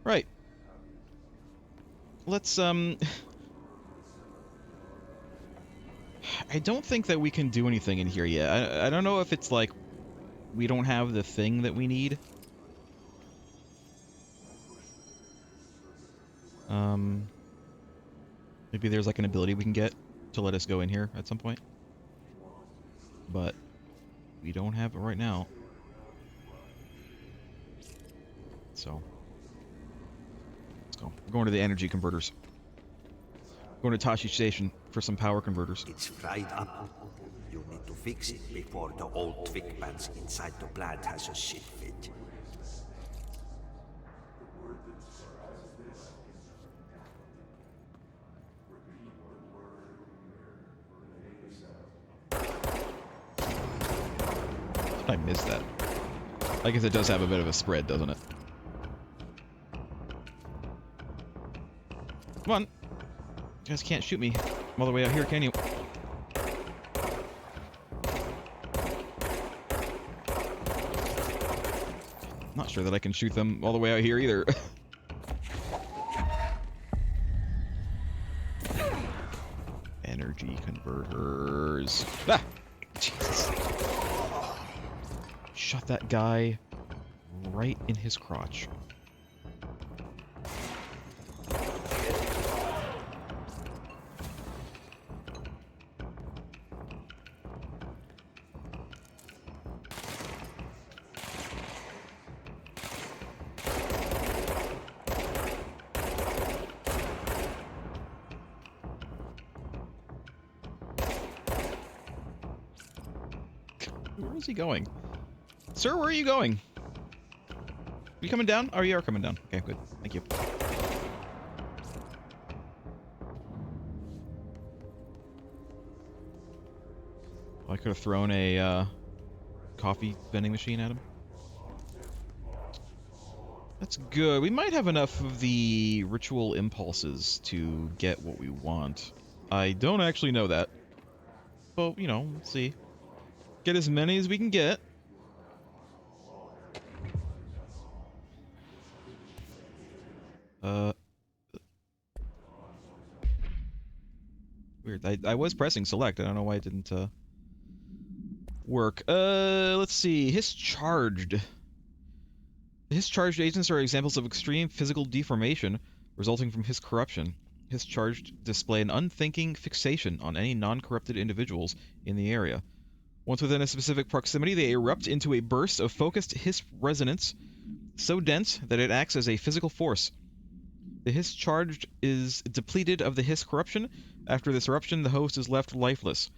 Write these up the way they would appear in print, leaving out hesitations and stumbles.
Right. Let's, I don't think that we can do anything in here yet. I don't know if it's like we don't have the thing that we need. Maybe there's like an ability we can get to let us go in here at some point. But we don't have it right now. So let's go. We're going to the energy converters. Going to Tashi Station for some power converters. It's fried up. You need to fix it before the old twig pants inside the plant has a shit fit. I missed that. I guess it does have a bit of a spread, doesn't it? Come on. You guys can't shoot me all the way out here, can you? Not sure that I can shoot them all the way out here either. Energy converters. Ah! Jesus. Shot that guy right in his crotch. Where is he going? Sir, where are you going? Are you coming down? Oh, you are coming down. Okay, good. Thank you. I could have thrown a coffee vending machine at him. That's good. We might have enough of the ritual impulses to get what we want. I don't actually know that. But, you know, let's see. Get as many as we can get. Weird. I was pressing select. I don't know why it didn't work. Let's see. Hischarged. Hischarged agents are examples of extreme physical deformation resulting from his corruption. Hischarged display an unthinking fixation on any non-corrupted individuals in the area. Once within a specific proximity, they erupt into a burst of focused hiss resonance so dense that it acts as a physical force. The hiss charged is depleted of the hiss corruption. After this eruption, the host is left lifeless.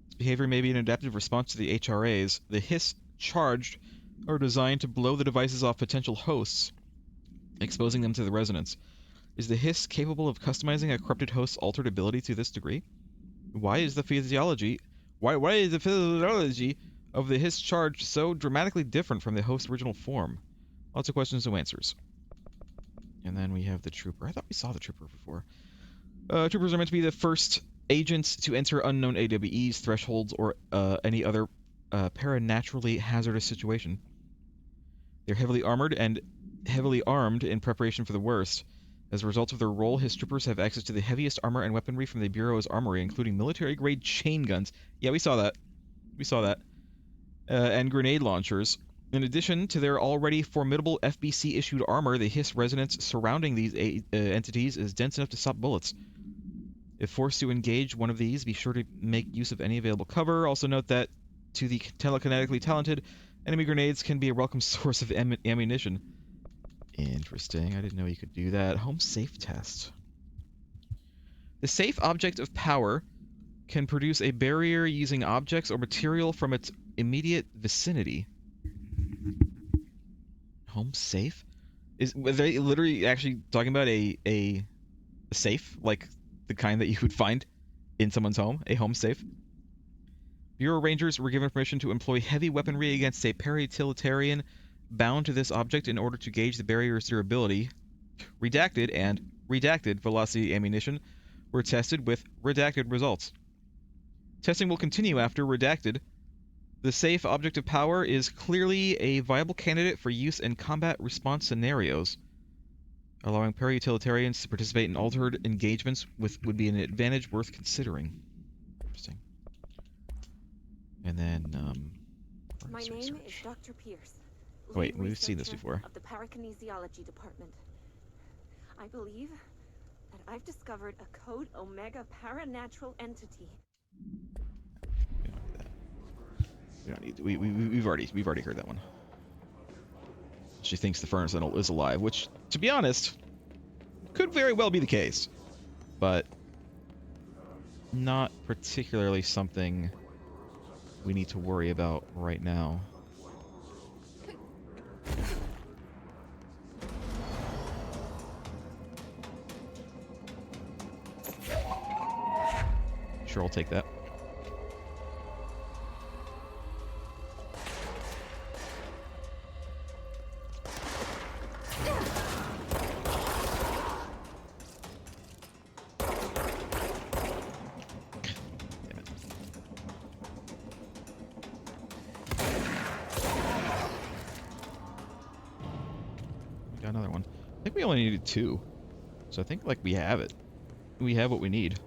Its behavior may be an adaptive response to the HRAs. The hiss charged are designed to blow the devices off potential hosts, exposing them to the resonance. Is the hiss capable of customizing a corrupted host's altered ability to this degree? Why is the physiology of the hiss charge so dramatically different from the host's original form? Lots of questions, no answers. And then we have the trooper. I thought we saw the trooper before. Troopers are meant to be the first agents to enter unknown AWEs, thresholds, or any other paranaturally hazardous situation. They're heavily armored and heavily armed in preparation for the worst. As a result of their role, his troopers have access to the heaviest armor and weaponry from the Bureau's armory, including military-grade chain guns. Yeah, we saw that. We saw that. And grenade launchers. In addition to their already formidable FBC-issued armor, the hiss resonance surrounding these entities is dense enough to stop bullets. If forced to engage one of these, be sure to make use of any available cover. Also note that, to the telekinetically talented, enemy grenades can be a welcome source of ammunition. Interesting. I didn't know you could do that. Home safe test. The safe object of power can produce a barrier using objects or material from its immediate vicinity. Home safe? Are they literally actually talking about a safe? Like the kind that you would find in someone's home? A home safe? Bureau Rangers were given permission to employ heavy weaponry against a para-utilitarian bound to this object in order to gauge the barrier's durability. Redacted and redacted velocity ammunition were tested with redacted results. Testing will continue after redacted. The safe object of power is clearly a viable candidate for use in combat response scenarios. Allowing para-utilitarians to participate in altered engagements would be an advantage worth considering. Interesting. And then, My sorry, name is search. Dr. Pierce. Oh, wait, Lead we've seen this researcher before. of the Parakinesiology Department. I believe that I've discovered a Code Omega paranatural entity. We don't need that. We don't need. We've already heard that one. She thinks the furnace is alive, which, to be honest, could very well be the case, but not particularly something we need to worry about right now. Sure, I'll take that. Damn it. We got another one. I think we only needed 2, so I think like we have it. We have what we need.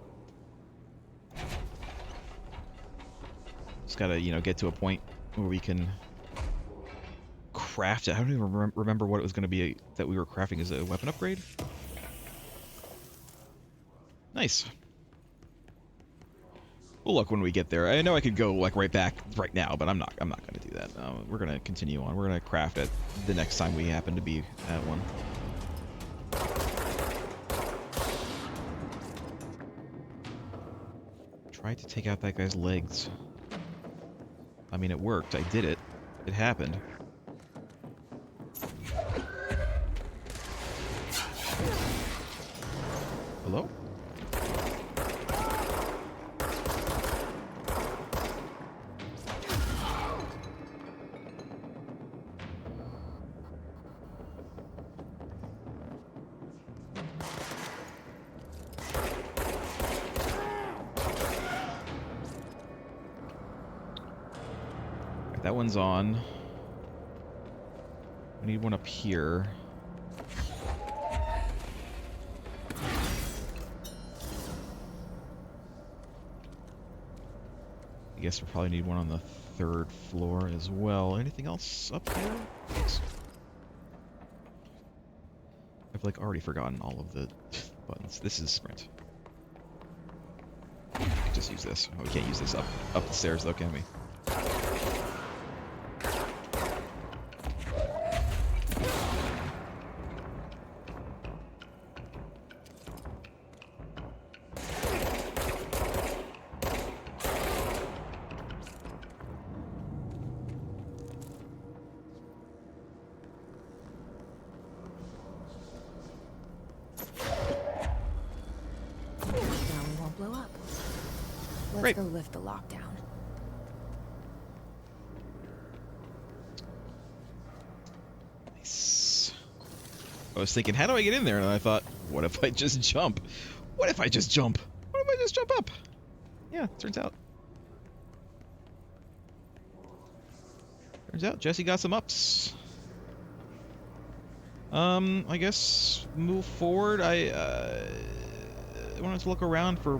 Just gotta, you know, get to a point where we can craft it. I don't even remember what it was going to be that we were crafting as a weapon upgrade. Nice. We'll look when we get there. I know I could go like right back right now, but I'm not going to do that. We're going to continue on. We're going to craft it the next time we happen to be at one. Tried to take out that guy's legs. I mean, it worked. I did it. It happened. Hello? That one's on. We need one up here. I guess we'll probably need one on the 3rd floor as well. Anything else up here? Thanks. I've like already forgotten all of the buttons. This is sprint. Just use this. Oh, we can't use this up the stairs though, can we? Let's go lift the lockdown. Nice. I was thinking, how do I get in there? And I thought, what if I just jump? What if I just jump? What if I just jump up? Yeah, turns out. Turns out Jesse got some ups. I guess move forward. I wanted to look around for,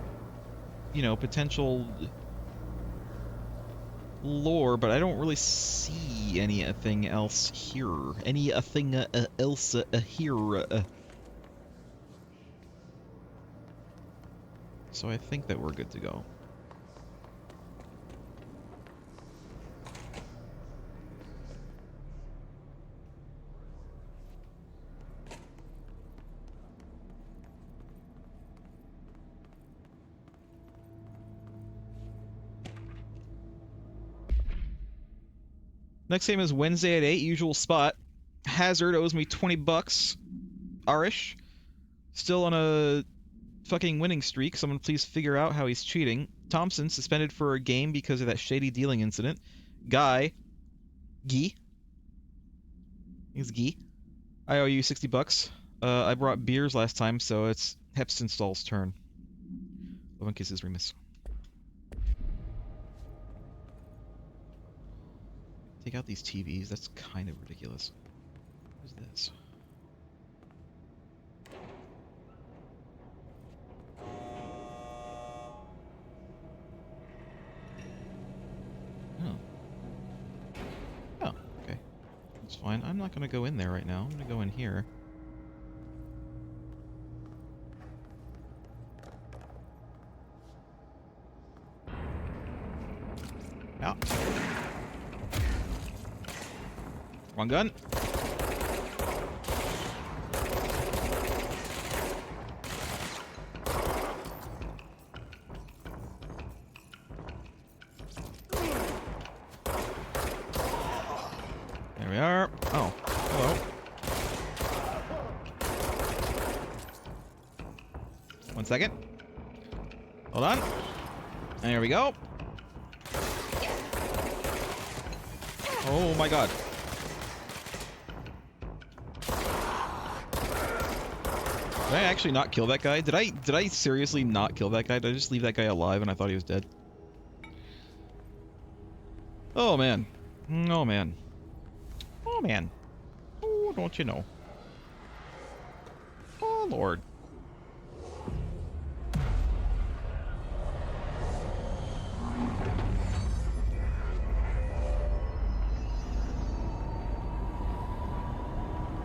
you know, potential lore, but I don't really see anything else here. Anything else here. So I think that we're good to go. Next game is Wednesday at 8, usual spot. Hazard owes me 20 bucks. Arish. Still on a fucking winning streak. Someone please figure out how he's cheating. Thompson suspended for a game because of that shady dealing incident. Guy. Gee. He's Gee. I owe you 60 bucks. I brought beers last time, so it's Hepstinstall's turn. Love and kisses, Remus. Take out these TVs. That's kind of ridiculous. What is this? fine. I'm not gonna go in there right now. I'm gonna go in here. Out. Wrong gun. There we are. Oh, hello. One second. Hold on. There we go. Oh my god. Did I actually not kill that guy? Did I seriously not kill that guy? Did I just leave that guy alive and I thought he was dead? Oh man. Oh man. Oh man. Oh, don't you know. Oh lord.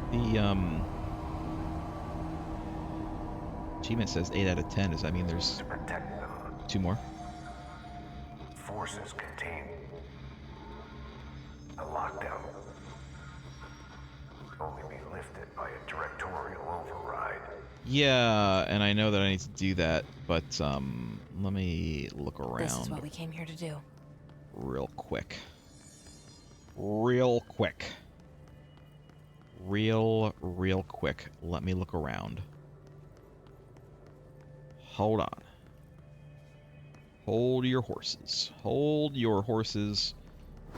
The achievement says 8 out of 10. Does that mean there's To protect them, 2 more? forces contain a lockdown would only be lifted by a directorial override. Yeah, and I know that I need to do that, but let me look around. This is what we came here to do. Real quick. Real quick. Real quick. Let me look around. Hold on. Hold your horses. Hold your horses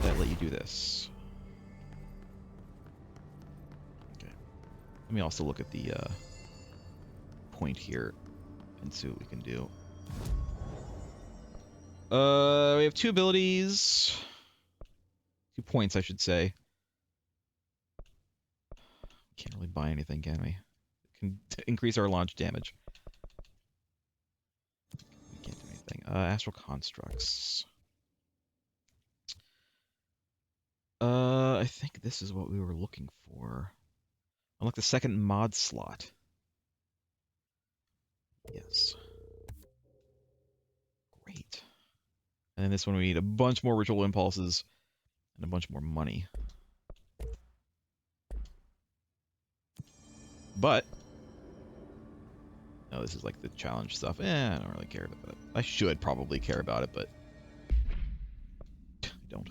that let you do this. Okay. Let me also look at the point here and see what we can do. We have 2 abilities. 2 points, I should say. Can't really buy anything, can we? Can increase our launch damage. We can't do anything. Astral constructs. I think this is what we were looking for. Unlock the second mod slot. Yes. Great. And then this one we need a bunch more ritual impulses and a bunch more money. But no, this is like the challenge stuff. I don't really care about it. I should probably care about it, but I don't.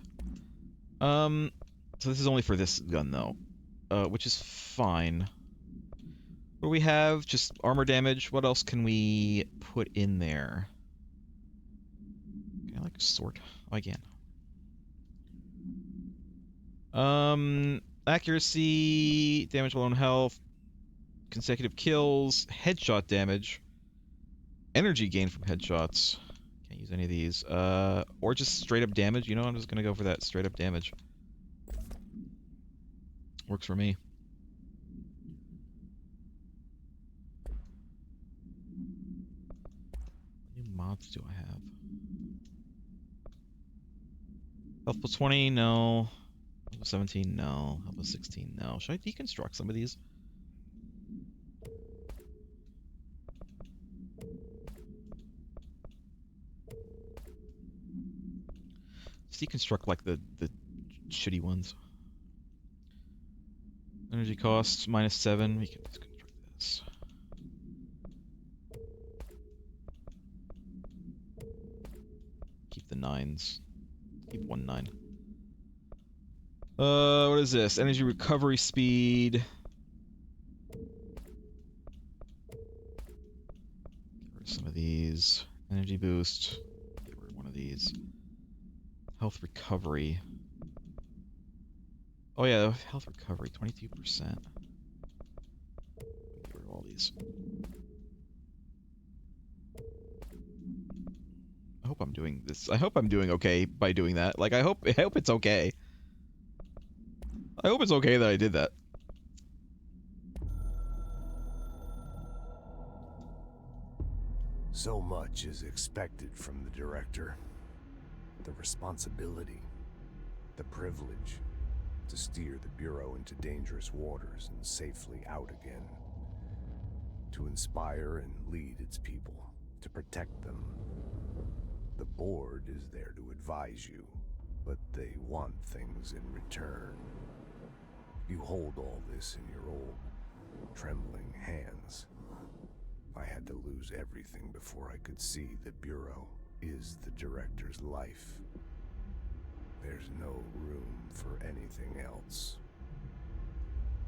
So this is only for this gun though, which is fine. What do we have? Just armor damage. What else can we put in there? Can I like sort? Oh, I can. Accuracy, damage below health, consecutive kills, headshot damage, energy gain from headshots. Can't use any of these. Or just straight up damage. You know, I'm just gonna go for that straight up damage. Works for me. What new mods do I have? Health plus 20, no. Health plus 17, no. Health plus 16, no. Should I deconstruct some of these? Let's deconstruct like the shitty ones. Energy costs -7. We can deconstruct this. Keep the 9s. Keep 1 9. What is this? Energy recovery speed. Get rid of some of these. Energy boost. Get rid of one of these. Health recovery. Oh yeah, health recovery, 22%. Get rid of all these. I hope I'm doing this. I hope I'm doing okay by doing that. Like I hope it's okay. I hope it's okay that I did that. So much is expected from the director. The responsibility, the privilege, to steer the Bureau into dangerous waters and safely out again. To inspire and lead its people, to protect them. The board is there to advise you, but they want things in return. You hold all this in your old, trembling hands. I had to lose everything before I could see the Bureau is the Director's life. There's no room for anything else.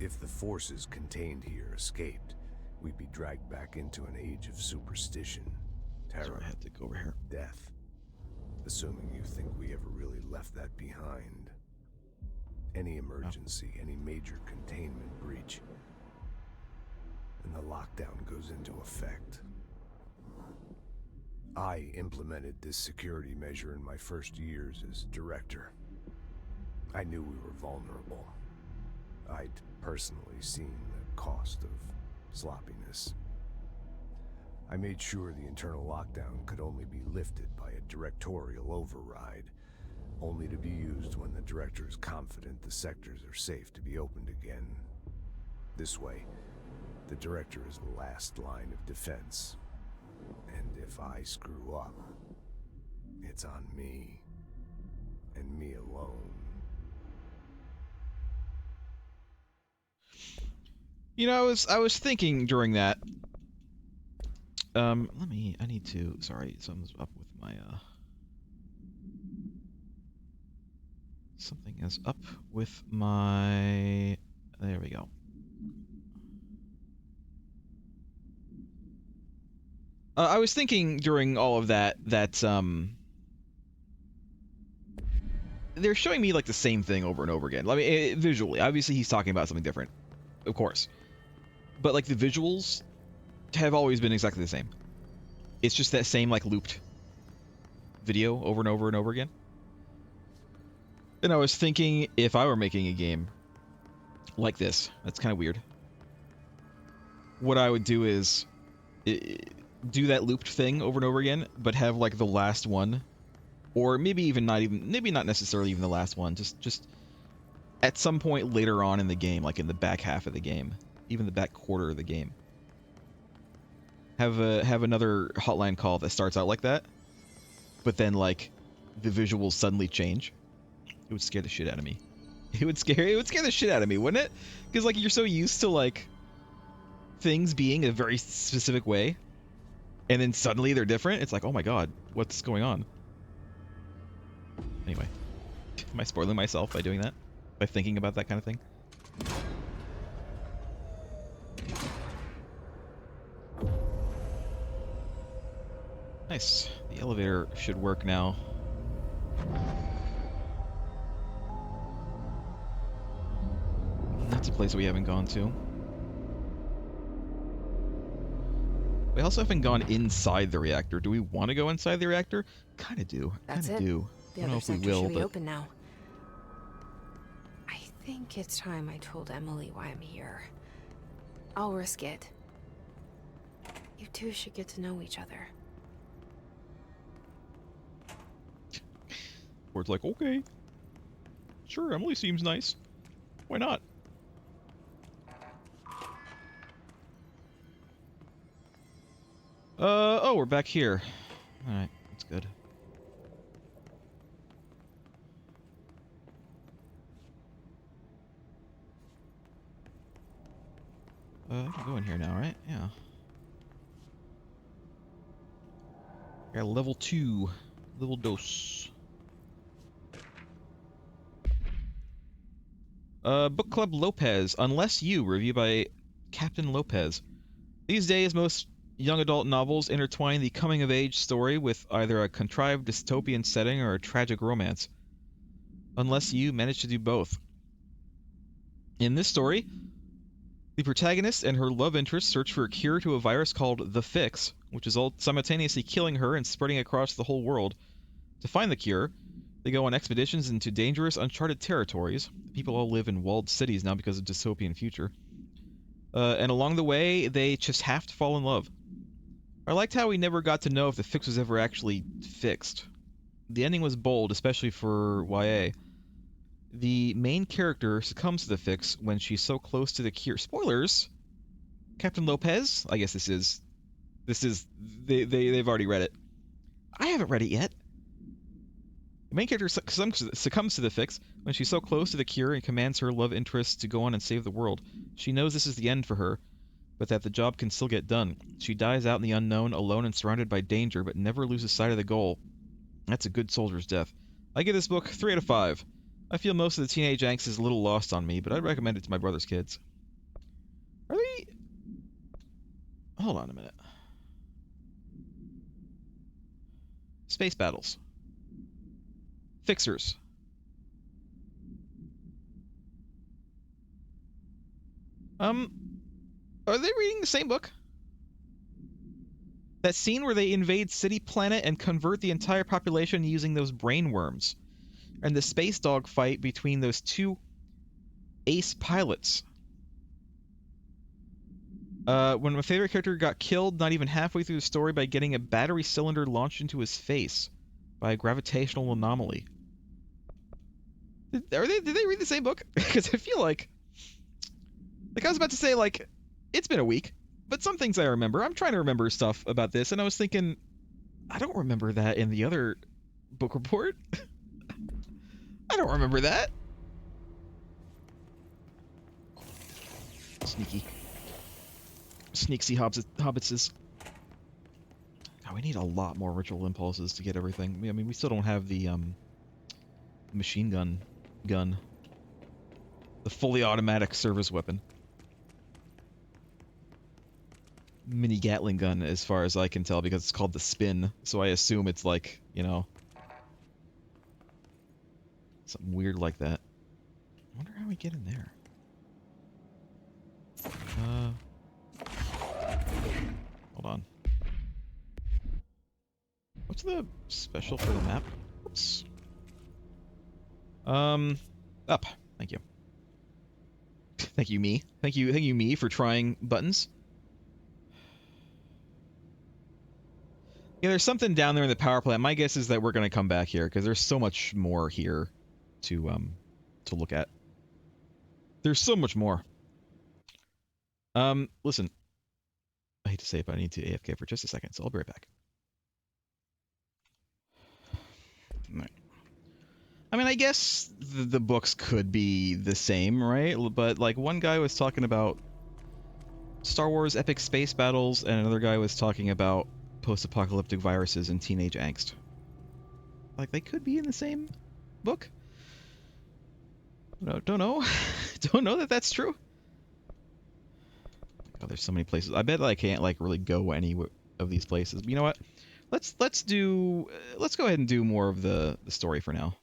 If the forces contained here escaped, we'd be dragged back into an age of superstition, terror, Sorry, I had to go over here. death. Assuming you think we ever really left that behind. Any emergency, any major containment breach, and the lockdown goes into effect. I implemented this security measure in my first years as director. I knew we were vulnerable. I'd personally seen the cost of sloppiness. I made sure the internal lockdown could only be lifted by a directorial override, only to be used when the director is confident the sectors are safe to be opened again. This way, the director is the last line of defense. And if I screw up, it's on me, and me alone. You know, I was thinking during that. I need to. Sorry, something's up with my. Something is up with my. There we go. I was thinking during all of that they're showing me like the same thing over and over again. I mean, visually, obviously he's talking about something different, of course, but like the visuals have always been exactly the same. It's just that same like looped video over and over and over again. And I was thinking if I were making a game like this, that's kind of weird. What I would do is do that looped thing over and over again, but have like the last one, or maybe not necessarily even the last one, just at some point later on in the game, like in the back half of the game, even the back quarter of the game, have another hotline call that starts out like that, but then like the visuals suddenly change. It would scare the shit out of me. It would scare the shit out of me, wouldn't it? Because like you're so used to like things being a very specific way, and then suddenly they're different. It's like, oh my god, what's going on? Anyway, am I spoiling myself by doing that? By thinking about that kind of thing? Nice. The elevator should work now. That's a place we haven't gone to. We also haven't gone inside the reactor. Do we want to go inside the reactor? Kind of do. That's Kind of it. do. The I don't know other if we sector will, should be but open now. I think it's time I told Emily why I'm here. I'll risk it. You two should get to know each other. Where it's like, okay, sure, Emily seems nice. Why not? Oh, we're back here. Alright, that's good. I can go in here now, right? Yeah. Got level 2. Level dos. Book Club Lopez. Unless You, review by Captain Lopez. These days, most young adult novels intertwine the coming-of-age story with either a contrived dystopian setting or a tragic romance. Unless You managed to do both. In this story, the protagonist and her love interest search for a cure to a virus called The Fix, which is simultaneously killing her and spreading across the whole world. To find the cure, they go on expeditions into dangerous, uncharted territories. People all live in walled cities now because of dystopian future. And along the way, they just have to fall in love. I liked how we never got to know if the fix was ever actually fixed. The ending was bold, especially for YA. The main character succumbs to the fix when she's so close to the cure. Spoilers. Captain Lopez. I guess they've already read it. I haven't read it yet. The main character succumbs to the fix when she's so close to the cure and commands her love interest to go on and save the world. She knows this is the end for her, but that the job can still get done. She dies out in the unknown, alone and surrounded by danger, but never loses sight of the goal. That's a good soldier's death. I give this book 3 out of 5. I feel most of the teenage angst is a little lost on me, but I'd recommend it to my brother's kids. Are they... Hold on a minute. Space battles. Fixers. Are they reading the same book? That scene where they invade City Planet and convert the entire population using those brain worms. And the space dog fight between those two ace pilots. When my favorite character got killed not even halfway through the story by getting a battery cylinder launched into his face by a gravitational anomaly. Did they read the same book? Because I feel like I was about to say, like, it's been a week, but some things I remember. I'm trying to remember stuff about this, and I was thinking, I don't remember that in the other book report. I don't remember that. Sneaky. Sneaksy hobbitses. Oh, we need a lot more ritual impulses to get everything. I mean, we still don't have the machine gun. The fully automatic service weapon. Mini Gatling gun, as far as I can tell, because it's called the Spin, so I assume it's like, you know, something weird like that. I wonder how we get in there. Hold on. What's the special for the map? Oops. Up. Thank you. Thank you, me. Thank you, me, for trying buttons. Yeah, there's something down there in the power plant. My guess is that we're gonna come back here because there's so much more here to look at. There's so much more. Listen. I hate to say it, but I need to AFK for just a second, so I'll be right back. Right. I mean, I guess the books could be the same, right? But, like, one guy was talking about Star Wars epic space battles, and another guy was talking about post-apocalyptic viruses and teenage angst. Like, they could be in the same book? No, don't know. Don't know that that's true. Oh, there's so many places. I bet I can't, like, really go any of these places. But you know what? Let's go ahead and do more of the story for now.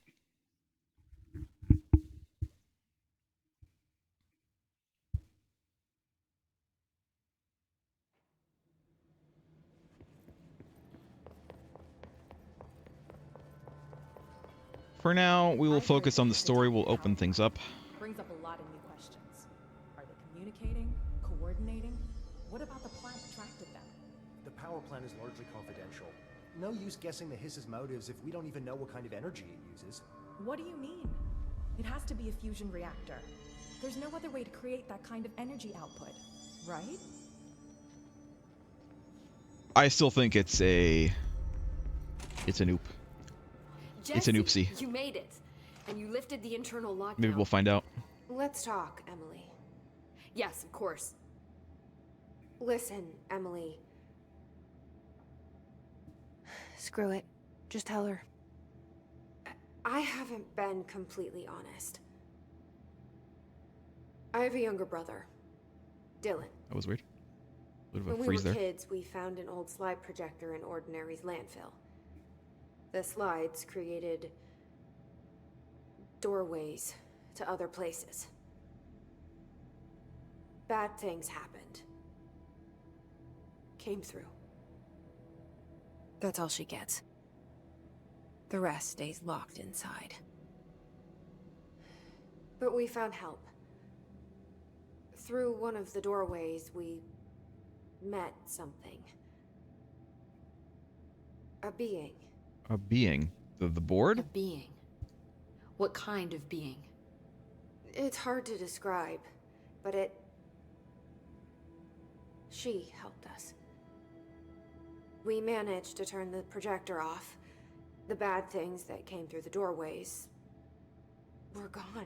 For now, we will focus on the story. We'll open things up. Brings up a lot of new questions. Are they communicating? Coordinating? What about the plant attracted them? The power plant is largely confidential. No use guessing the Hiss's motives if we don't even know what kind of energy it uses. What do you mean? It has to be a fusion reactor. There's no other way to create that kind of energy output, right? I still think it's an oop. Jesse, It's an oopsie. You made it, and you lifted the internal lockdown. Maybe we'll find out. Let's talk, Emily. Yes, of course. Listen, Emily. Screw it. Just tell her. I haven't been completely honest. I have a younger brother, Dylan. That was weird. A bit of a When we freeze were there. kids, we found an old slide projector in Ordinary's landfill. The slides created doorways to other places. Bad things happened. Came through. That's all she gets. The rest stays locked inside. But we found help. Through one of the doorways, we met something. A being. A being. The board? A being. What kind of being? It's hard to describe, but she helped us. We managed to turn the projector off. The bad things that came through the doorways were gone.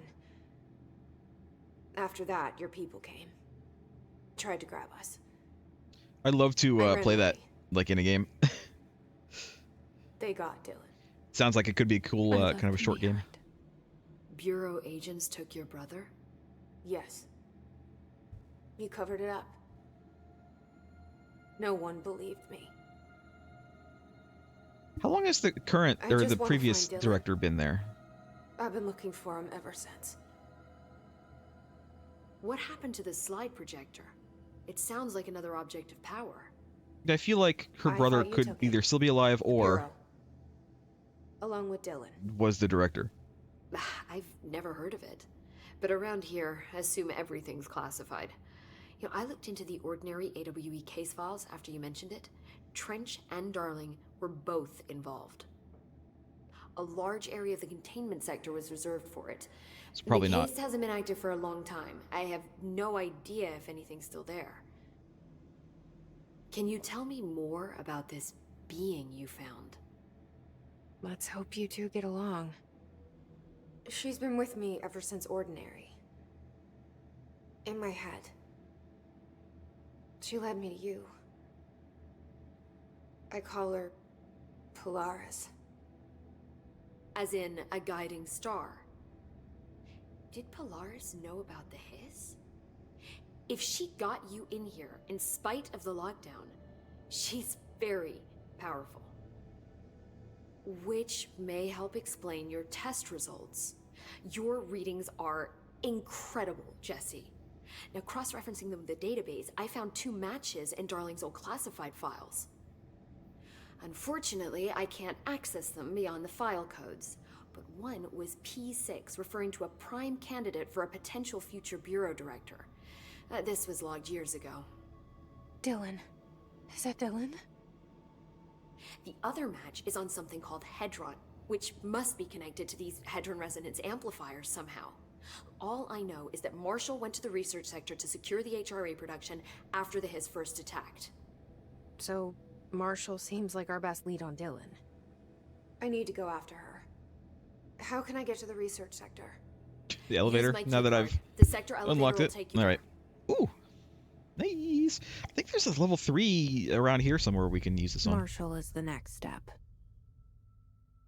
After that, your people came. Tried to grab us. I'd love to I ran play that, away. like, in a game. They got Dylan. Sounds like it could be a cool, I kind of a left short game. behind. Bureau agents took your brother? Yes. You covered it up. No one believed me. How long has the current, I or just the wanna previous find Dylan. director been there? I've been looking for him ever since. What happened to the slide projector? It sounds like another object of power. I feel like her I brother thought you could took it. either still be alive or Bureau. Along with Dylan. was the director. I've never heard of it. But around here, I assume everything's classified. You know, I looked into the ordinary AWE case files after you mentioned it. Trench and Darling were both involved. A large area of the containment sector was reserved for it. It's probably the not. case hasn't been active for a long time. I have no idea if anything's still there. Can you tell me more about this being you found? Let's hope you two get along. She's been with me ever since Ordinary. In my head. She led me to you. I call her Polaris. As in a guiding star. Did Polaris know about the hiss? If she got you in here in spite of the lockdown, she's very powerful. Which may help explain your test results. Your readings are incredible, Jesse. Now, cross-referencing them with the database, I found 2 matches in Darling's old classified files. Unfortunately, I can't access them beyond the file codes, but one was P6, referring to a prime candidate for a potential future bureau director. This was logged years ago. Dylan. Is that Dylan? The other match is on something called Hedron, which must be connected to these Hedron resonance amplifiers somehow. All I know is that Marshall went to the research sector to secure the HRA production after the hiss first attacked. So, Marshall seems like our best lead on Dylan. I need to go after her. How can I get to the research sector? The elevator, Use my now that keycard. I've The sector elevator unlocked will it. take you All there. right. Ooh. Nice. I think there's a level 3 around here somewhere we can use this on. Marshall is the next step.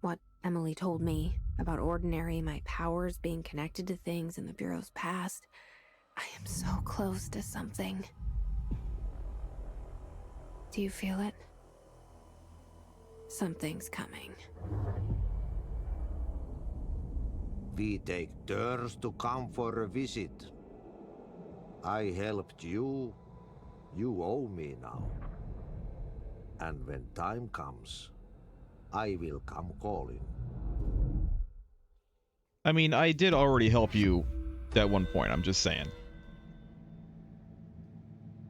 What Emily told me about Ordinary, my powers being connected to things in the Bureau's past. I am so close to something. Do you feel it? Something's coming. We take turns to come for a visit. I helped you. You owe me now. And when time comes, I will come calling. I mean, I did already help you at one point, I'm just saying.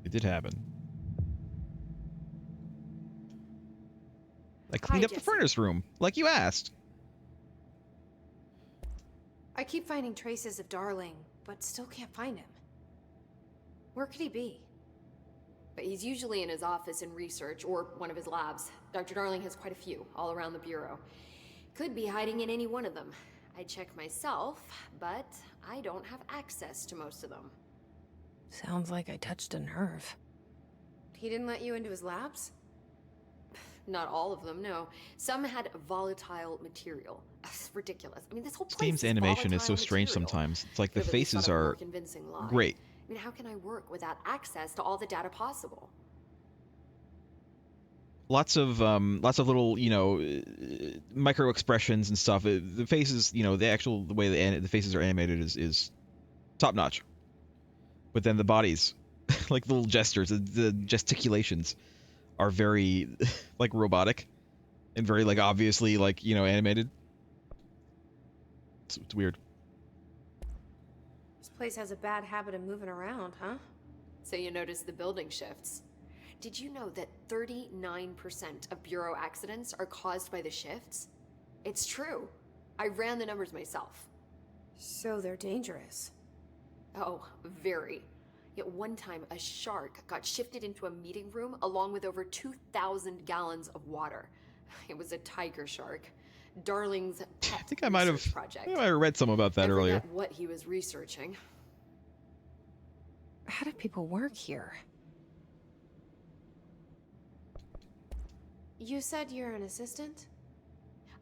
It did happen. I cleaned up the Jesse. furnace room, like you asked. I keep finding traces of Darling, but still can't find him. Where could he be? But he's usually in his office in research or one of his labs. Dr. Darling has quite a few all around the Bureau. Could be hiding in any one of them. I check myself, but I don't have access to most of them. Sounds like I touched a nerve. He didn't let you into his labs? Not all of them, no. Some had volatile material. It's ridiculous. I mean, this whole This place game's is animation is so volatile strange material. sometimes. It's like the Could have at least faces thought of a more are convincing lie. great. I mean, how can I work without access to all the data possible? Lots of little, you know, micro expressions and stuff. The faces, you know, the way the faces are animated is top notch. But then the bodies, like little gestures, the gesticulations are very like robotic and very like obviously like, you know, animated. It's weird. This place has a bad habit of moving around, huh? So you notice the building shifts. Did you know that 39% of Bureau accidents are caused by the shifts? It's true. I ran the numbers myself. So they're dangerous. Oh, very. Yet one time, a shark got shifted into a meeting room along with over 2,000 gallons of water. It was a tiger shark. Darling's pet I think I might research have project. read some about that I earlier. forget what he was researching. How do people work here? You said you're an assistant?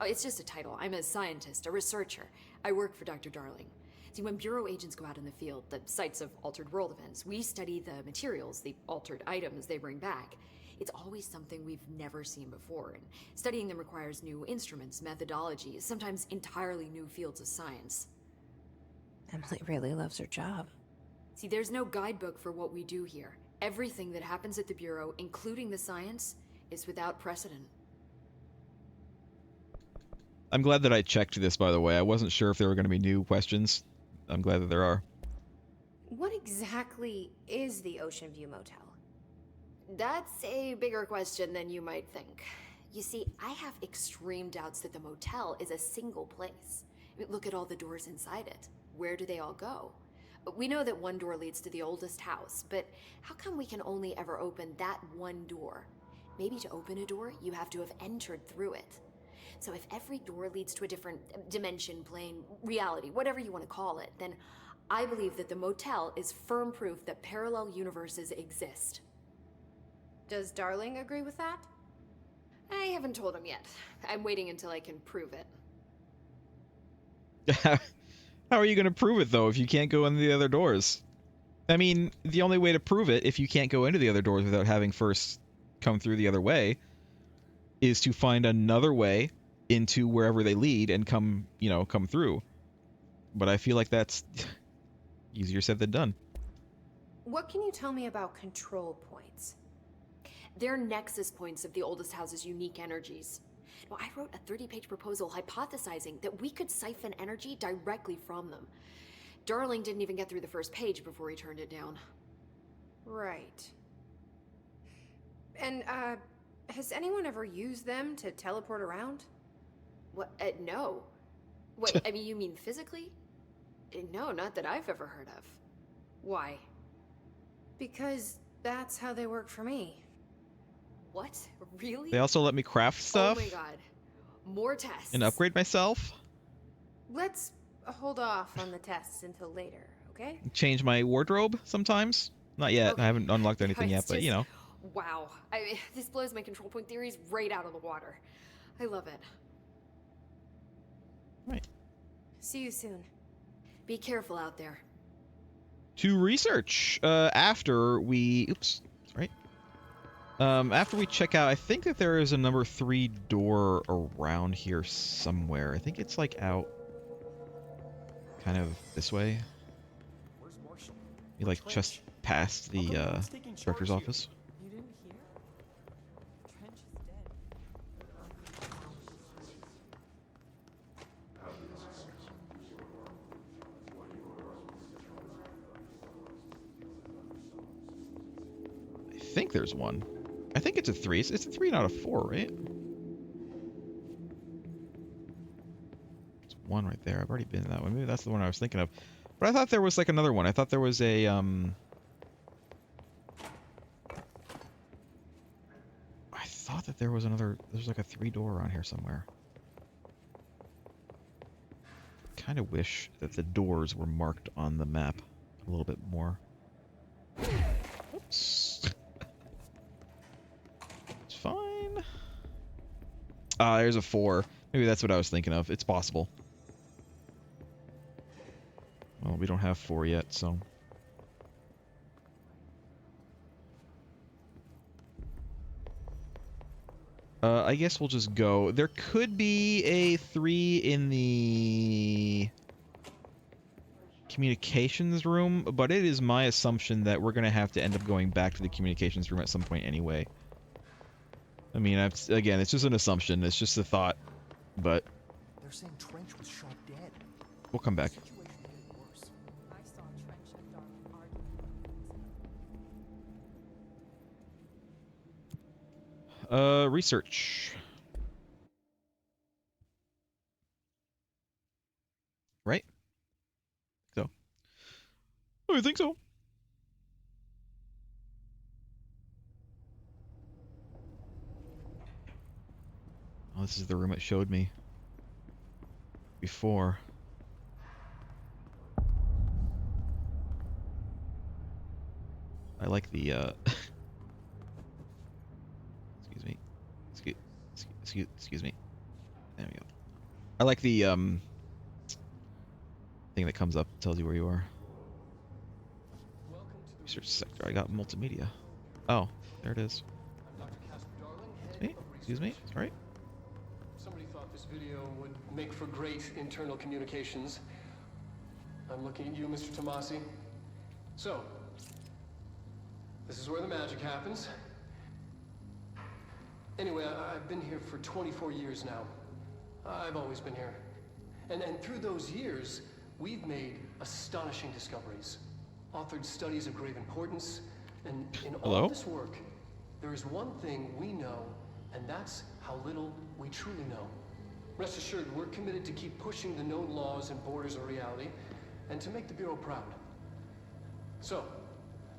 Oh, it's just a title. I'm a scientist, a researcher. I work for Dr. Darling. See, when Bureau agents go out in the field, the sites of altered world events, we study the materials, the altered items they bring back. It's always something we've never seen before, and studying them requires new instruments, methodologies, sometimes entirely new fields of science. Emily really loves her job. See, there's no guidebook for what we do here. Everything that happens at the Bureau, including the science, is without precedent. I'm glad that I checked this, by the way. I wasn't sure if there were going to be new questions. I'm glad that there are. What exactly is the Ocean View Motel? That's a bigger question than you might think. You see, I have extreme doubts that the motel is a single place. I mean, look at all the doors inside it. Where do they all go? We know that one door leads to the oldest house, but how come we can only ever open that one door? Maybe to open a door, you have to have entered through it. So if every door leads to a different dimension, plane, reality, whatever you want to call it, then I believe that the motel is firm proof that parallel universes exist. Does Darling agree with that? I haven't told him yet. I'm waiting until I can prove it. How are you going to prove it, though, if you can't go into the other doors? I mean, the only way to prove it, if you can't go into the other doors without having first come through the other way, is to find another way into wherever they lead and come through. But I feel like that's easier said than done. What can you tell me about control points? They're nexus points of the oldest house's unique energies. Now, I wrote a 30-page proposal hypothesizing that we could siphon energy directly from them. Darling didn't even get through the first page before he turned it down. Right. And, has anyone ever used them to teleport around? What? No. What, I mean, you mean physically? No, not that I've ever heard of. Why? Because that's how they work for me. What? Really? They also let me craft stuff. Oh my god. More tests. And upgrade myself. Let's hold off on the tests until later, okay? Change my wardrobe sometimes. Not yet. Okay. I haven't unlocked anything It's yet, but just- you know. Wow. This blows my control point theories right out of the water. I love it. Right. See you soon. Be careful out there. To research after we after we check out, I think that there is a number 3 door around here somewhere. I think it's like out kind of this way. Where's Marshall? You like just past the director's office. You didn't hear? Trench is dead. I think there's one. I think it's a 3. It's a 3, not a 4, right? There's one right there. I've already been in that one. Maybe that's the one I was thinking of. But I thought there was like another one. I thought there was a I thought that there was another. There's like a 3 door around here somewhere. Kind of wish that the doors were marked on the map a little bit more. Oops. It's fine. Ah, there's a 4. Maybe that's what I was thinking of. It's possible. Well, we don't have 4 yet, so. I guess we'll just go. There could be a 3 in the communications room, but it is my assumption that we're going to have to end up going back to the communications room at some point anyway. I mean, again, it's just an assumption. It's just a thought, but They're saying Trench was shot dead. we'll come back. The situation made it worse. I saw Trench and Darling arguing. Research. Right? So. I think so. Oh, this is the room it showed me before. I like the, excuse me. Excuse me. There we go. I like the, thing that comes up, tells you where you are. Research sector. I got multimedia. Oh, there it is. Excuse me. Sorry. Somebody thought this video would make for great internal communications. I'm looking at you, Mr. Tomasi. So, this is where the magic happens. Anyway, I've been here for 24 years now. I've always been here. And through those years, we've made astonishing discoveries, authored studies of grave importance, and in all this work, there is one thing we know, and that's how little we truly know. Rest assured, we're committed to keep pushing the known laws and borders of reality, and to make the Bureau proud. So,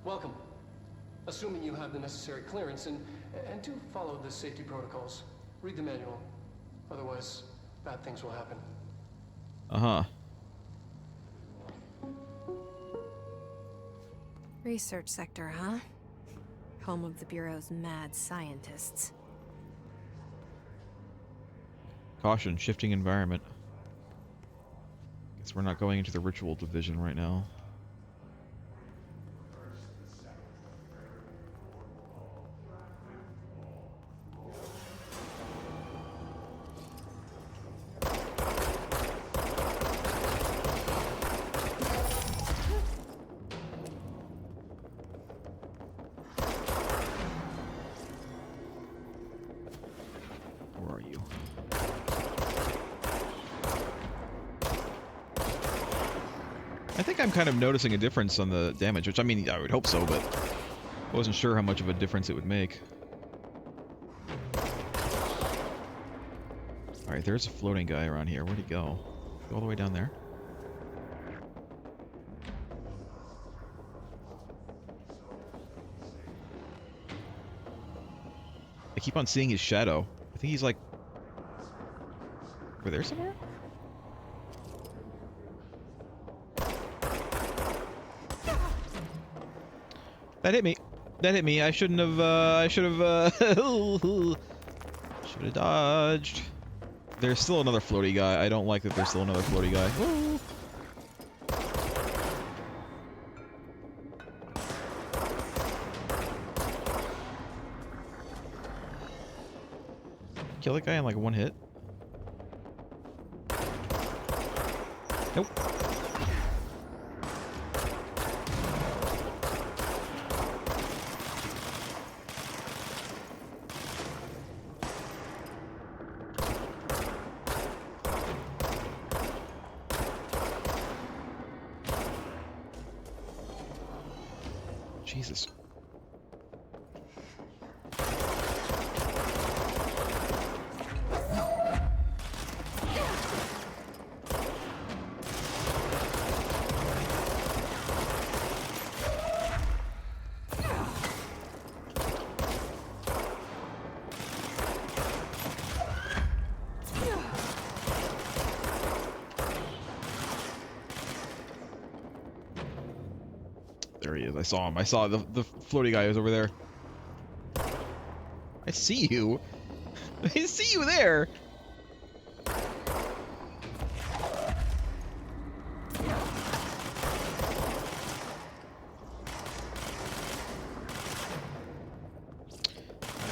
welcome. Assuming you have the necessary clearance, and do follow the safety protocols. Read the manual. Otherwise, bad things will happen. Uh-huh. Research sector, huh? Home of the Bureau's mad scientists. Caution, shifting environment. Guess we're not going into the ritual division right now. Where are you? I think I'm kind of noticing a difference on the damage, which I mean, I would hope so, but I wasn't sure how much of a difference it would make. Alright, there's a floating guy around here. Where'd he go? Go all the way down there? I keep on seeing his shadow. I think he's like... over there somewhere? That hit me. That hit me. I shouldn't have, I should have, should have dodged. There's still another floaty guy. I don't like that there's still another floaty guy. Woo. Kill that guy in like one hit? Nope. Jesus. There he is. I saw him. I saw the floaty guy was over there. I see you. I see you there. I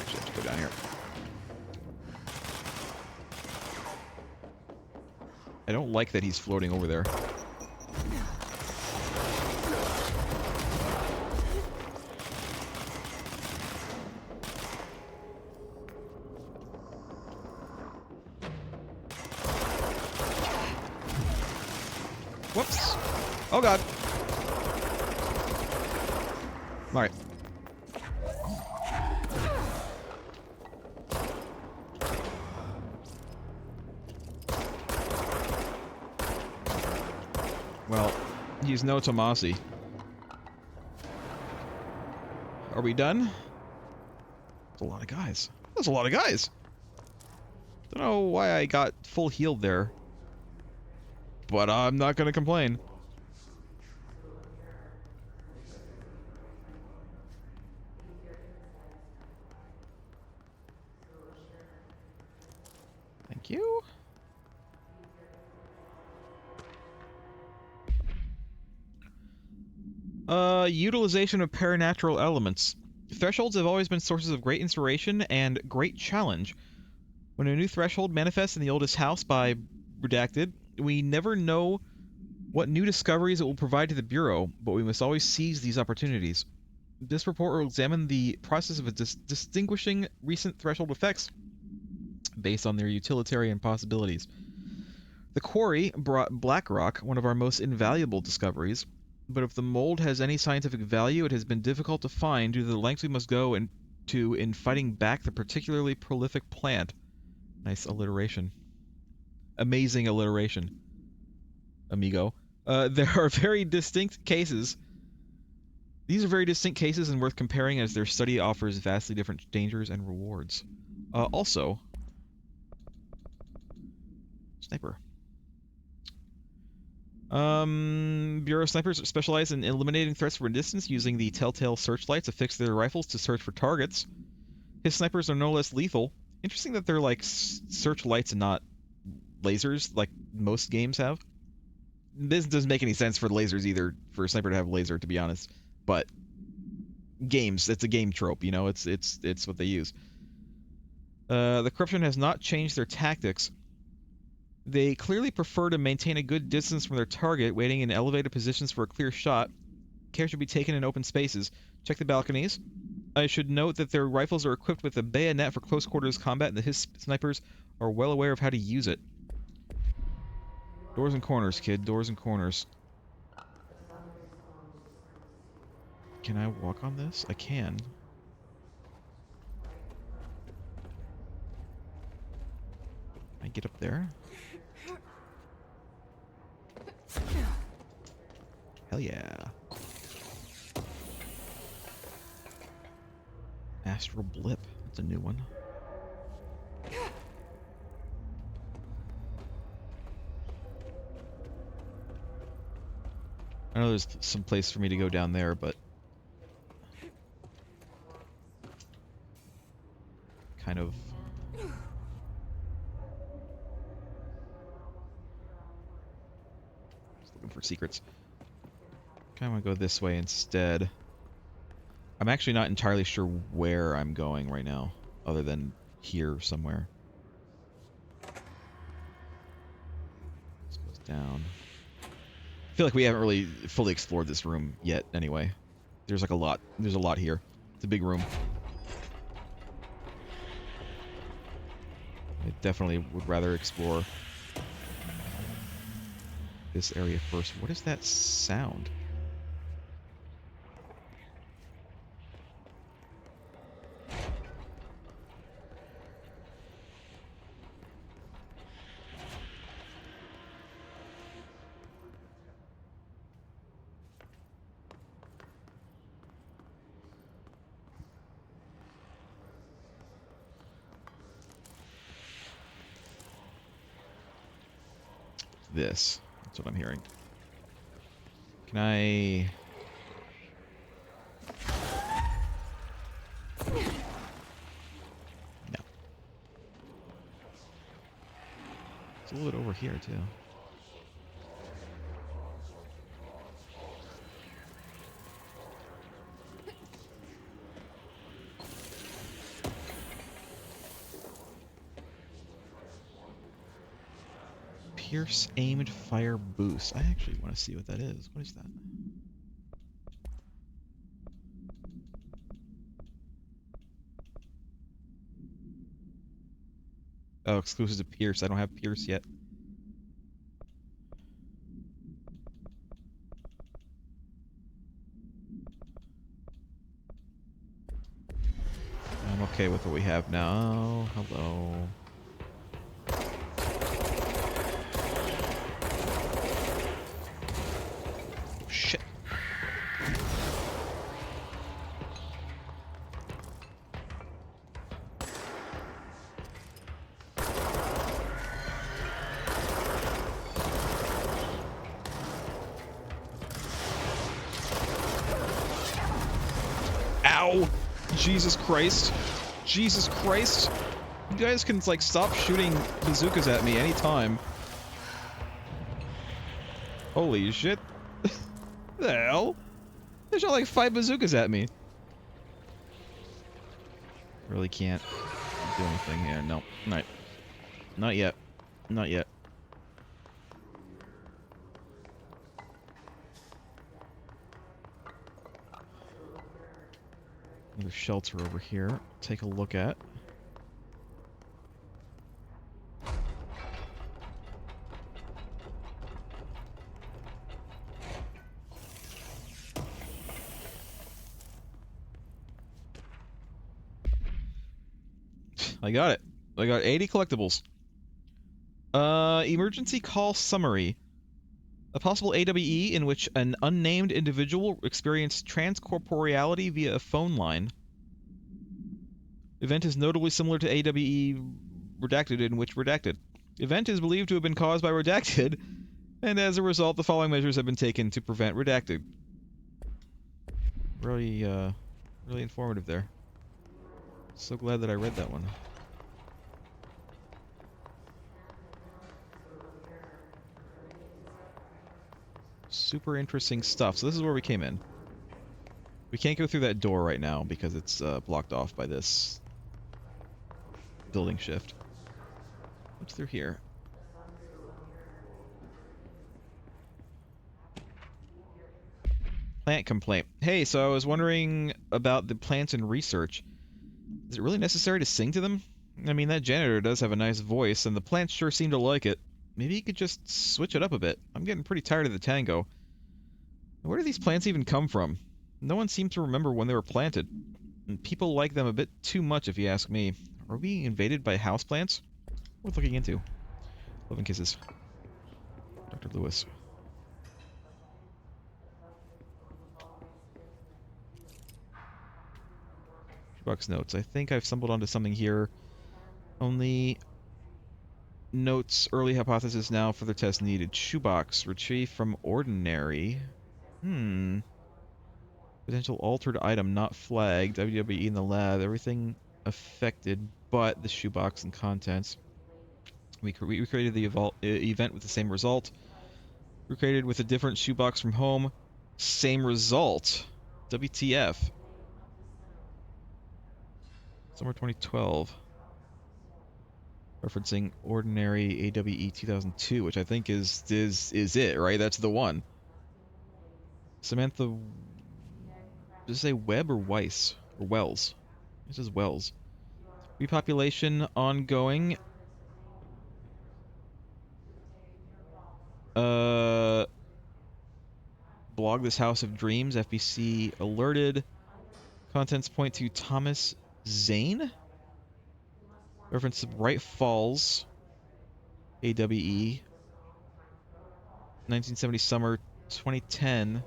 actually have to go down here. I don't like that he's floating over there. Whoops. Oh god. Alright. Well, he's no Tomasi. Are we done? That's a lot of guys. That's a lot of guys. Don't know why I got full healed there. But I'm not gonna complain. Thank you. Utilization of paranatural elements. Thresholds have always been sources of great inspiration and great challenge. When a new threshold manifests in the oldest house by redacted, we never know what new discoveries it will provide to the Bureau, but we must always seize these opportunities. This report will examine the process of distinguishing recent threshold effects based on their utilitarian possibilities. The quarry brought Blackrock, one of our most invaluable discoveries, but if the mold has any scientific value, it has been difficult to find due to the lengths we must go in fighting back the particularly prolific plant. Nice alliteration. Amazing alliteration, amigo. There are very distinct cases. These are very distinct cases and worth comparing as their study offers vastly different dangers and rewards. Also, sniper. Bureau snipers specialize in eliminating threats from a distance using the telltale searchlights affixed to their rifles to search for targets. His snipers are no less lethal. Interesting that they're like searchlights and not lasers like most games have. This doesn't make any sense for lasers either, for a sniper to have a laser, to be honest. But games, it's a game trope, you know, it's what they use. The corruption has not changed their tactics. They clearly prefer to maintain a good distance from their target, waiting in elevated positions for a clear shot. Care should be taken in open spaces. Check the balconies. I should note that their rifles are equipped with a bayonet for close quarters combat, and that his snipers are well aware of how to use it. Doors and corners, kid. Doors and corners. Can I walk on this? I can. Can I get up there? Hell yeah. Astral Blip. That's a new one. I know there's some place for me to go down there, but kind of just looking for secrets. Kind of want to go this way instead. I'm actually not entirely sure where I'm going right now, other than here somewhere. This goes down. I feel like we haven't really fully explored this room yet anyway. There's like a lot. There's a lot here. It's a big room. I definitely would rather explore this area first. What is that sound? This. That's what I'm hearing. Can I... No. It's a little bit over here, too. Pierce aimed fire boost. I actually want to see what that is. What is that? Oh, exclusive to Pierce. I don't have Pierce yet. I'm okay with what we have now. Hello. Jesus Christ. Jesus Christ. You guys can, like, stop shooting bazookas at me anytime. Holy shit. The hell? They shot like 5 bazookas at me. Really can't do anything here. No. Not yet. Not yet. Another shelter over here. Take a look at. I got it. I got 80 collectibles. Emergency call summary. A possible AWE in which an unnamed individual experienced transcorporeality via a phone line. Event is notably similar to AWE Redacted, in which Redacted. Event is believed to have been caused by Redacted, and as a result, the following measures have been taken to prevent Redacted. Really, really informative there. So glad that I read that one. Super interesting stuff. So this is where we came in. We can't go through that door right now because it's blocked off by this building shift. What's through here? Plant complaint. Hey, so I was wondering about the plants in research. Is it really necessary to sing to them? I mean, that janitor does have a nice voice, and the plants sure seem to like it. Maybe you could just switch it up a bit. I'm getting pretty tired of the tango. Where do these plants even come from? No one seems to remember when they were planted. And people like them a bit too much, if you ask me. Are we being invaded by houseplants? Worth looking into. Love and kisses. Dr. Lewis. Shoebox notes. I think I've stumbled onto something here. Only notes, early hypothesis now, further test needed. Shoebox. Retrieve from ordinary. Potential altered item not flagged. WWE in the lab. Everything affected but the shoebox and contents. We created the event with the same result. Recreated with a different shoebox from home. Same result. WTF. Summer 2012. Referencing ordinary AWE 2002, which I think is it, right? That's the one. Samantha, does it say Webb or Weiss? Or Wells? This is Wells. Repopulation ongoing. Blog This House of Dreams. FBC alerted. Contents point to Thomas Zane. Reference to Bright Falls. AWE. 1970 summer 2010.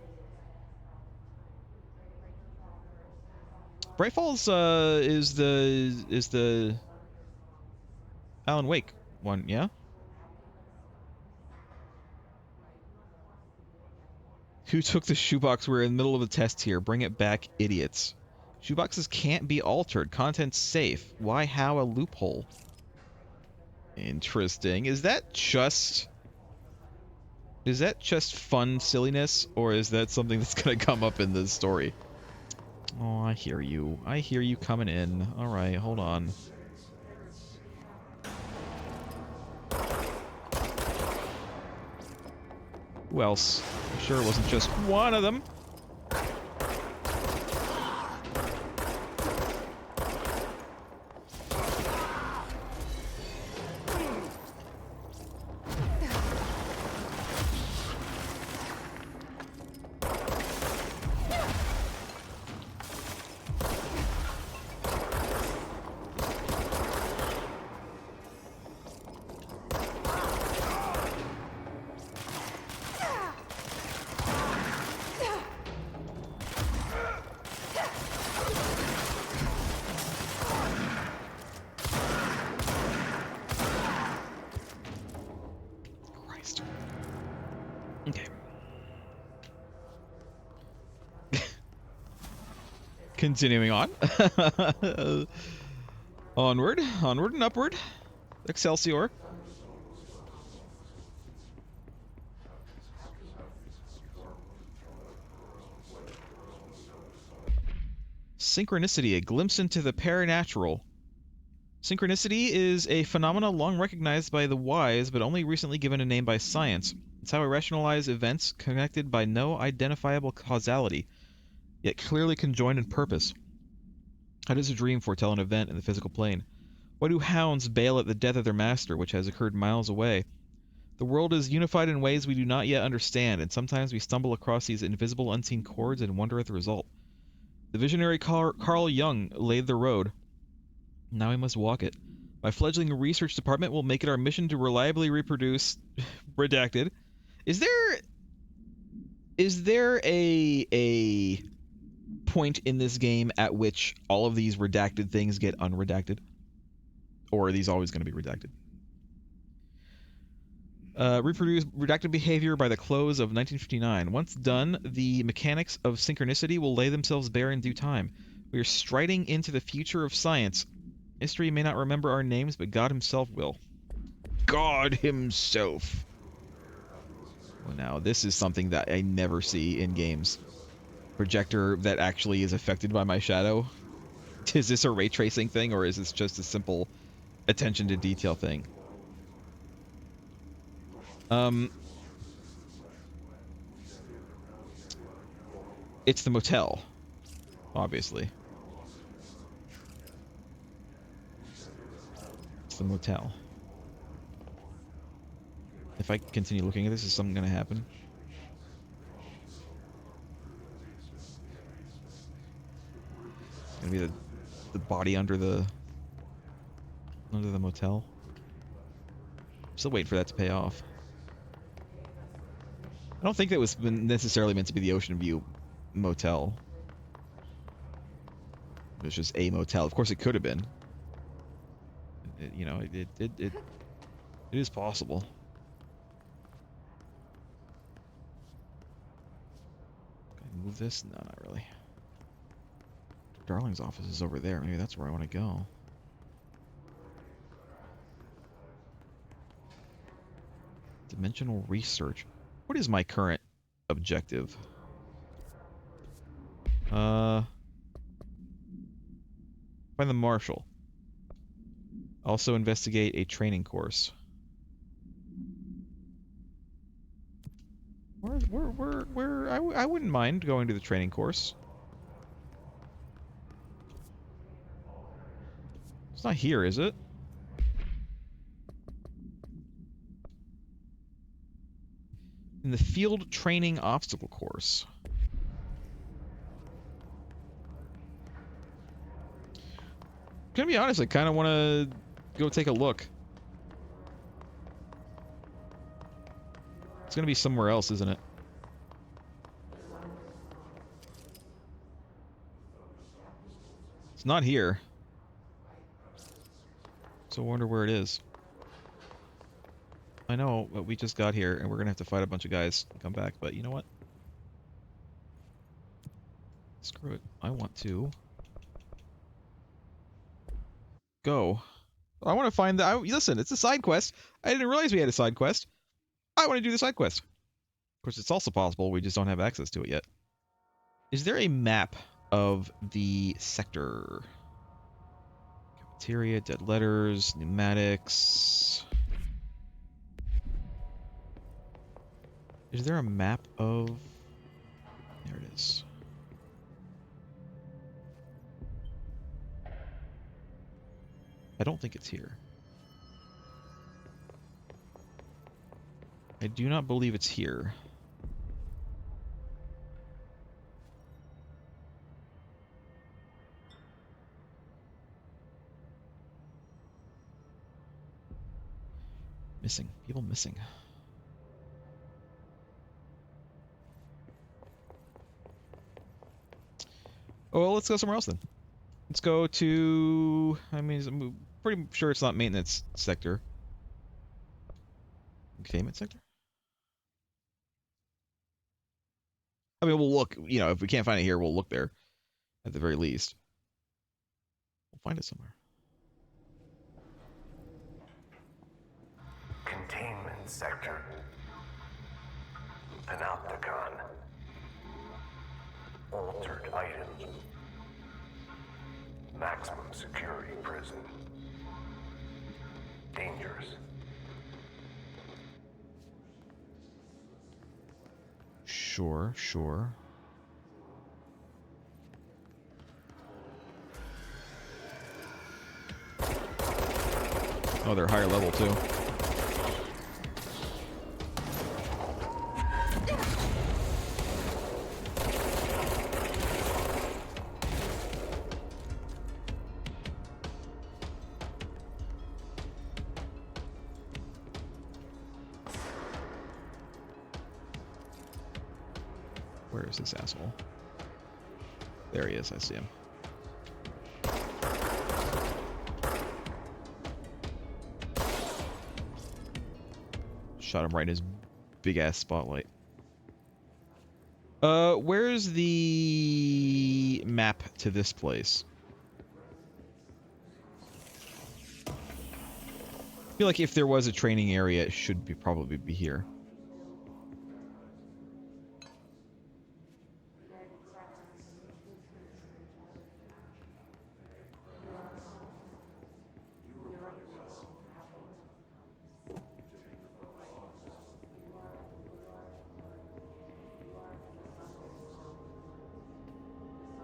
Bright Falls is the Alan Wake one, yeah? Who took the shoebox? We're in the middle of a test here. Bring it back, idiots. Shoeboxes can't be altered. Content's safe. Why, how, a loophole? Interesting. Is that just fun silliness, or is that something that's gonna come up in the story? Oh, I hear you. I hear you coming in. Alright, hold on. Who else? I'm sure it wasn't just one of them. Continuing on. Onward and upward. Excelsior. Synchronicity, a glimpse into the paranatural. Synchronicity is a phenomenon long recognized by the wise, but only recently given a name by science. It's how we rationalize events connected by no identifiable causality, yet clearly conjoined in purpose. How does a dream foretell an event in the physical plane? Why do hounds bail at the death of their master, which has occurred miles away? The world is unified in ways we do not yet understand, and sometimes we stumble across these invisible, unseen chords and wonder at the result. The visionary Carl Jung laid the road. Now we must walk it. My fledgling research department will make it our mission to reliably reproduce... redacted. Is there a point in this game at which all of these redacted things get unredacted? Or are these always going to be redacted? Reproduce redacted behavior by the close of 1959. Once done, the mechanics of synchronicity will lay themselves bare in due time. We are striding into the future of science. History may not remember our names, but God himself will. God himself! Well, now, this is something that I never see in games. Projector that actually is affected by my shadow. Is this a ray tracing thing, or is this just a simple attention to detail thing? It's the motel, obviously. It's the motel. If I continue looking at this, is something going to happen? It's going to be the body under the motel. I'm still waiting for that to pay off. I don't think that was necessarily meant to be the Ocean View motel. It was just a motel. Of course, it could have been. It is possible. Can I move this? No, not really. Darling's office is over there. Maybe that's where I want to go. Dimensional research. What is my current objective? Find the marshal. Also investigate a training course. I wouldn't mind going to the training course. It's not here, is it? In the field training obstacle course. Gonna be honest, I kind of want to go take a look. It's gonna be somewhere else, isn't it? It's not here. So I wonder where it is. I know, but we just got here, and we're gonna have to fight a bunch of guys and come back, but you know what? Screw it. I want to go. I want to find the... listen, it's a side quest. I didn't realize we had a side quest. I want to do the side quest. Of course, it's also possible we just don't have access to it yet. Is there a map of the sector? Cafeteria, dead letters, pneumatics... Is there a map of... There it is. I don't think it's here. I do not believe it's here. Missing. People missing. Oh, well, let's go somewhere else then. Let's go to... I mean, I'm pretty sure it's not maintenance sector. Containment sector? I mean, we'll look, you know, if we can't find it here, we'll look there. At the very least. We'll find it somewhere. Containment sector. Panopticon. Altered items. Maximum security prison. Dangerous. Sure, sure. Oh, they're higher level too. Where is this asshole? There he is, I see him. Shot him right in his big ass spotlight. Where's the map to this place? I feel like if there was a training area, it should probably be here.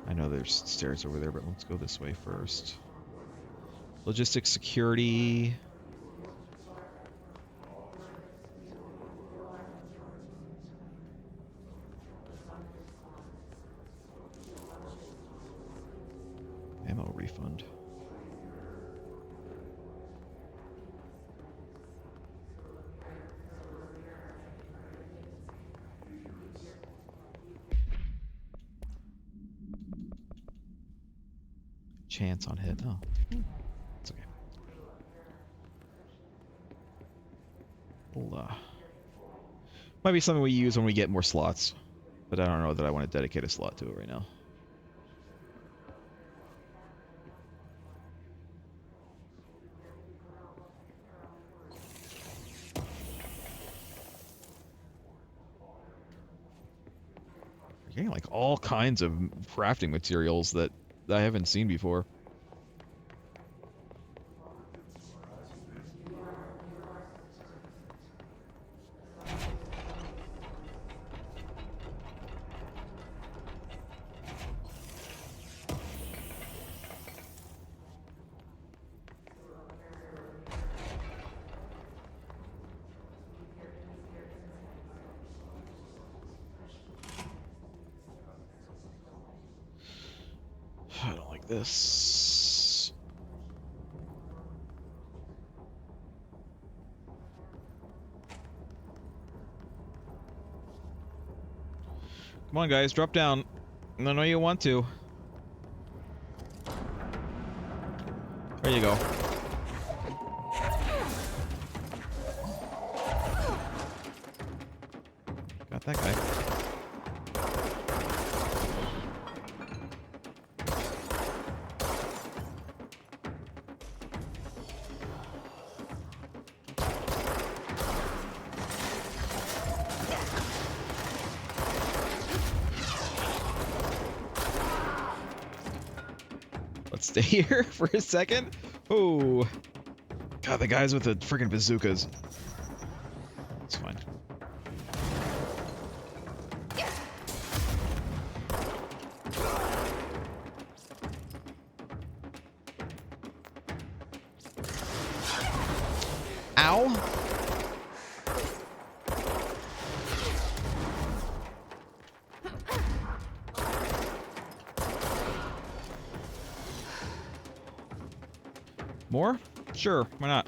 I know there's stairs over there, but let's go this way first. Logistics, security. Ammo refund. Chance on hit. Oh, it's okay. We'll, might be something we use when we get more slots, but I don't know that I want to dedicate a slot to it right now. You're getting like all kinds of crafting materials that I haven't seen before. I don't like this. Come on, guys, drop down. I know you want to. There you go. Got that guy. Stay here for a second. Oh, God, the guys with the freaking bazookas. It's fine. Ow. More? Sure, why not?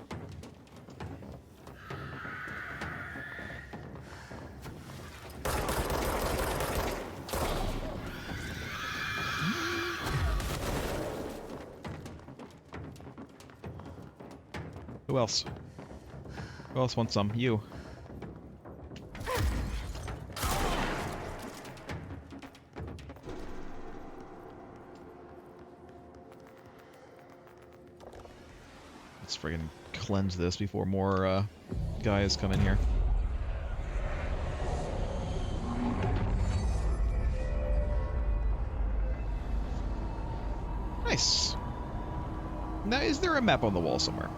Who else? Who else wants some? You. Let's friggin' cleanse this before more guys come in here. Nice. Now, is there a map on the wall somewhere?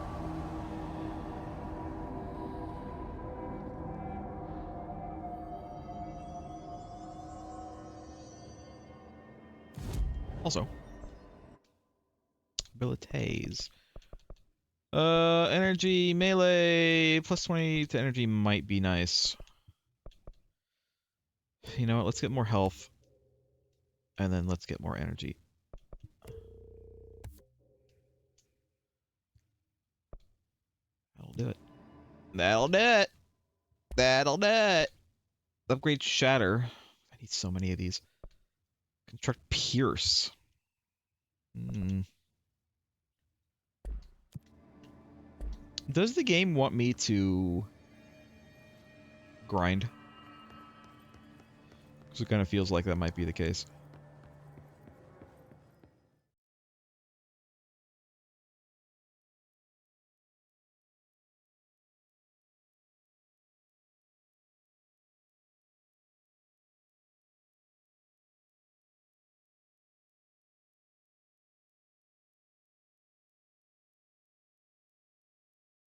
Also, abilities. Energy, melee, plus 20 to energy might be nice. You know what, let's get more health. And then let's get more energy. That'll do it. That'll do it! That'll do it! Upgrade Shatter. I need so many of these. Construct Pierce. Does the game want me to grind? Because it kind of feels like that might be the case.